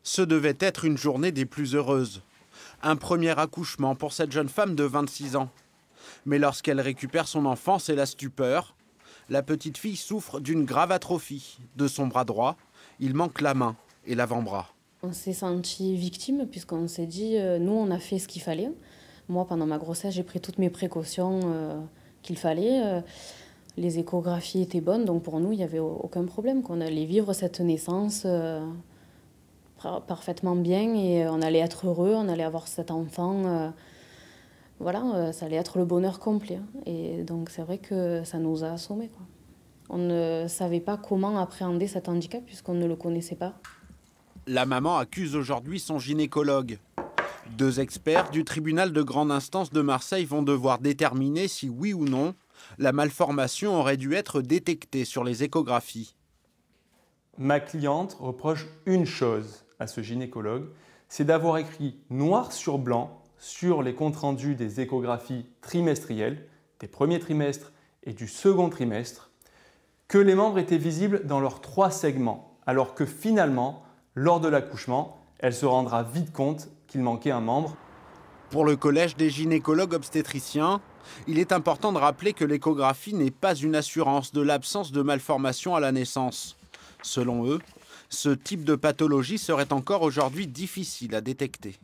Ce devait être une journée des plus heureuses. Un premier accouchement pour cette jeune femme de 26 ans. Mais lorsqu'elle récupère son enfant, c'est la stupeur. La petite fille souffre d'une grave atrophie. De son bras droit, il manque la main et l'avant-bras. On s'est senti victime puisqu'on s'est dit, nous on a fait ce qu'il fallait. Moi pendant ma grossesse j'ai pris toutes mes précautions qu'il fallait. Les échographies étaient bonnes, donc pour nous il n'y avait aucun problème. Qu'on allait vivre cette naissance parfaitement bien et on allait être heureux, on allait avoir cet enfant. Voilà, ça allait être le bonheur complet. Et donc c'est vrai que ça nous a assommés, quoi. On ne savait pas comment appréhender cet handicap puisqu'on ne le connaissait pas. La maman accuse aujourd'hui son gynécologue. 2 experts du tribunal de grande instance de Marseille vont devoir déterminer si oui ou non la malformation aurait dû être détectée sur les échographies. Ma cliente reproche une chose à ce gynécologue, c'est d'avoir écrit noir sur blanc sur les comptes rendus des échographies trimestrielles, des premiers trimestres et du second trimestre, que les membres étaient visibles dans leurs 3 segments, alors que finalement, lors de l'accouchement, elle se rendra vite compte qu'il manquait un membre. Pour le Collège des gynécologues obstétriciens, il est important de rappeler que l'échographie n'est pas une assurance de l'absence de malformation à la naissance. Selon eux, ce type de pathologie serait encore aujourd'hui difficile à détecter.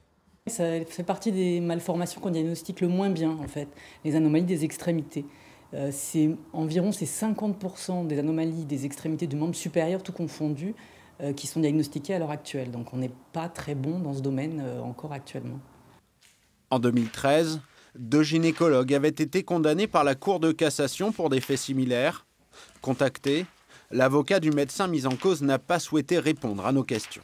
Ça fait partie des malformations qu'on diagnostique le moins bien, en fait, les anomalies des extrémités. C'est 50% des anomalies des extrémités du membre supérieur, tout confondu, qui sont diagnostiquées à l'heure actuelle. Donc on n'est pas très bon dans ce domaine encore actuellement. En 2013, 2 gynécologues avaient été condamnés par la Cour de cassation pour des faits similaires. Contacté, l'avocat du médecin mis en cause n'a pas souhaité répondre à nos questions.